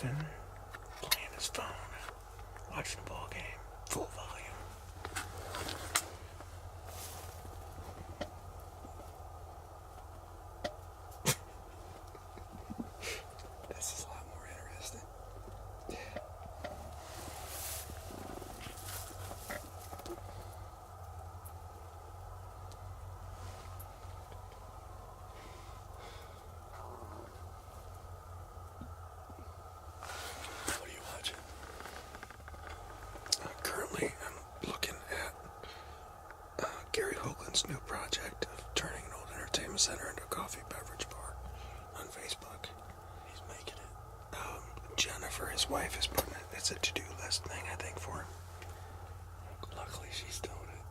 laughing, playing his phone, watching the ball game, full volume. This is a lot more interesting. What are you watching? Currently, I'm looking at Gary Hoagland's new project of turning an old entertainment center into a coffee beverage bar on Facebook. He's making it. Jennifer, his wife, is putting it. It's a to-do list thing, I think, for him. Luckily, she's doing it.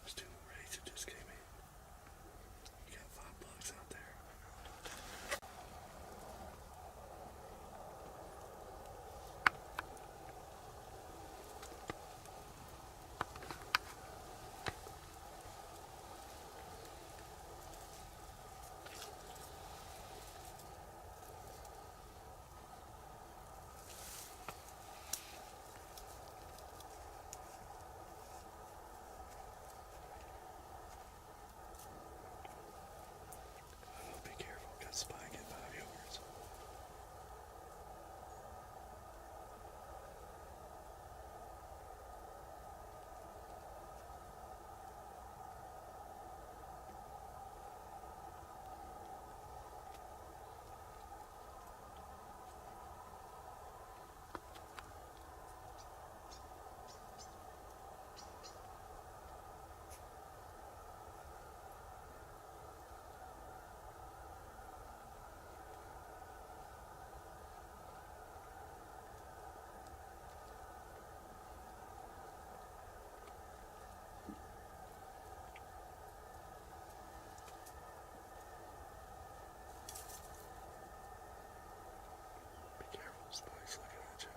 There's two rates that just came in. You got $5 out there. Be careful, got spike at 5 yards. Be careful, spike's looking at you.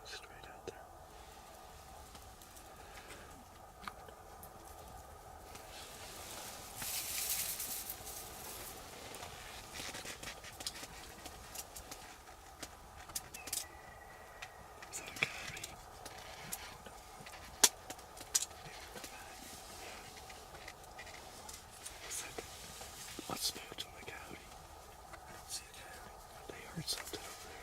Straight out there. Is that a coyote? What's spooked on the coyote? I don't see a coyote. They heard something over there.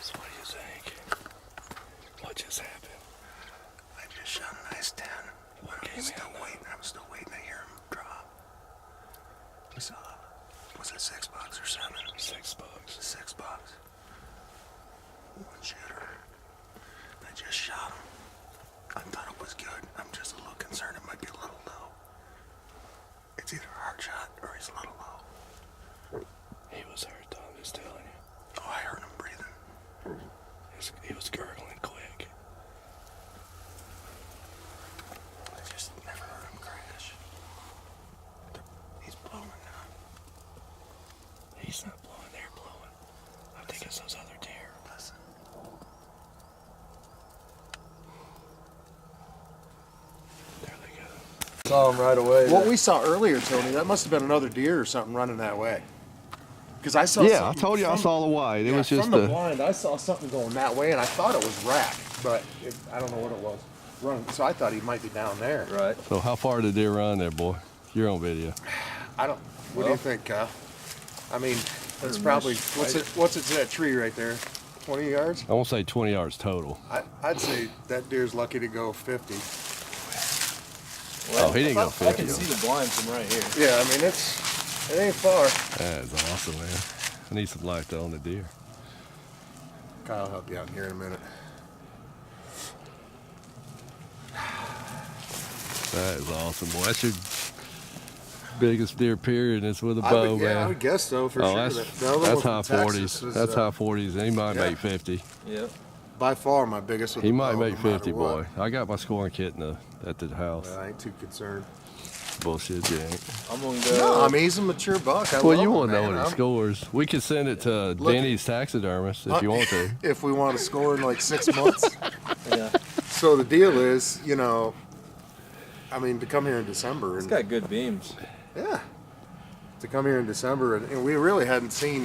So what do you think? What just happened? I just shot a nice 10. What came in? I'm still waiting to hear him drop. So, was it $6 or 7? $6. $6. One shooter. I just shot him. I thought it was good. I'm just a little concerned it might be a little low. It's either a hard shot or he's a little low. He was hurt, though, I'm just telling you. Oh, I heard him breathing. He was gurgling quick. I just never heard him crash. He's blowing now. He's not blowing. They're blowing. I think it's those other deer. Listen. There they go. Saw him right away. What we saw earlier, Tony, that must have been another deer or something running that way. Because I saw. Yeah, I told you I saw the white. It was just from the blind. I saw something going that way, and I thought it was rack, but I don't know what it was. Running, so I thought he might be down there. Right. So how far did the deer run there, boy? You're on video. I don't. What do you think, Kyle? I mean, it's probably what's it to that tree right there? 20 yards? I won't say 20 yards total. I'd say that deer's lucky to go 50. Oh, he didn't go 50. I can see the blind from right here. Yeah, I mean it ain't far. That is awesome, man. I need some light though on the deer. Kyle will help you out here in a minute. That is awesome, boy. That's your biggest deer period. It's with a bow, man. Yeah, I would guess so for sure. That's high 40s. That's high 40s, and he might make 50. Yep. By far my biggest with He the might bow, make no matter 50, what. boy. I got my scoring kit at the house. I ain't too concerned. Bullshit, you ain't. I'm gonna go. No, I mean he's a mature buck. I Well, love you him, won't know man. what he scores. We could send it to Denny's taxidermist if you want to. If we want to score in like 6 months. Yeah. So the deal is, I mean, to come here in December It's and got good beams. yeah, to come here in December and we really hadn't seen.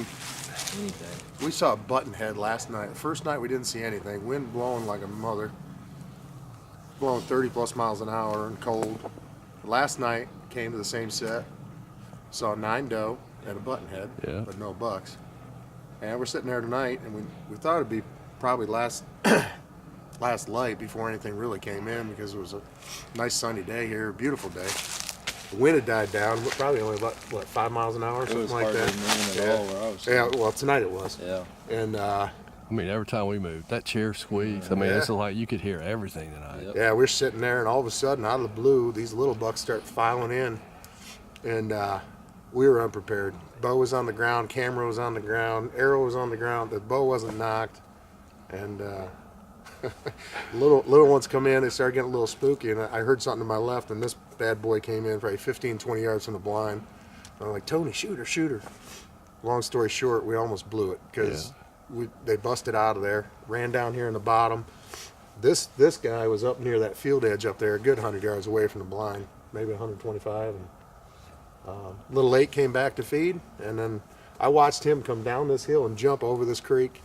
Anything. We saw a buttonhead last night. The first night we didn't see anything. Wind blowing like a mother, blowing 30 plus miles an hour and cold. Last night came to the same set. Saw 9 doe and a buttonhead, Yeah. but no bucks. And we're sitting there tonight, and we thought it'd be probably last light before anything really came in because it was a nice sunny day here, beautiful day. The wind had died down, probably only about 5 miles an hour, or It something was like hardly that. moving at all where I was. Yeah, well tonight it was. Yeah. And I mean, every time we moved, that chair squeaks. I mean, Yeah. it's like you could hear everything tonight. Yep. yeah, we're sitting there, and all of a sudden, out of the blue, these little bucks start filing in, and we were unprepared. Bow was on the ground, camera was on the ground, arrow was on the ground. The bow wasn't knocked, and little ones come in. They started getting a little spooky, and I heard something to my left, and this bad boy came in probably 15, 20 yards from the blind. I'm like, Tony, shoot her, shoot her. Long story short, we almost blew it because they busted out of there, ran down here in the bottom. This guy was up near that field edge up there, a good 100 yards away from the blind, maybe 125. And little late came back to feed, and then I watched him come down this hill and jump over this creek,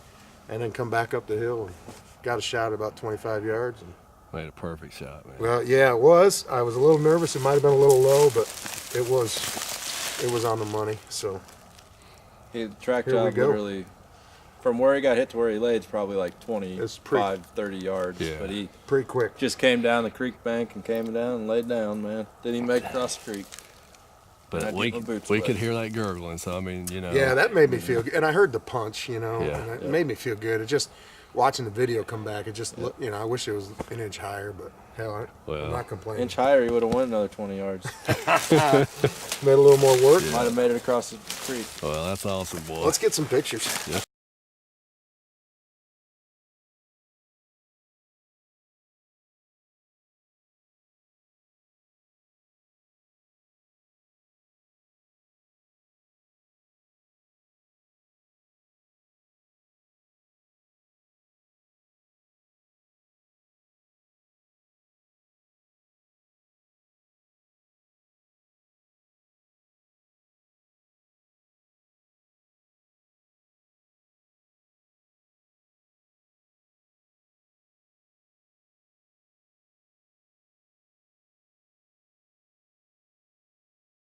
and then come back up the hill and got a shot at about 25 yards. And, Made a perfect shot, man. well, yeah, it was. I was a little nervous. It might have been a little low, but it was on the money. So He track Here we job go. literally from where he got hit to where he laid is probably like It's 25, 30 yards. Yeah. But he pretty quick. just came down the creek bank and came down and laid down, man. Didn't even make it across the creek. But I'd we get my boots could wet. hear that gurgling, so I mean, Yeah, that made me feel good. And I heard the punch, Yeah. and it made me feel good. It just, watching the video come back, it just, I wish it was an inch higher, but hell, Well, I'm not complaining. Inch higher, he would have won another 20 yards. Made a little more work. Might have made it across the creek. Well, that's awesome, boy. Let's get some pictures.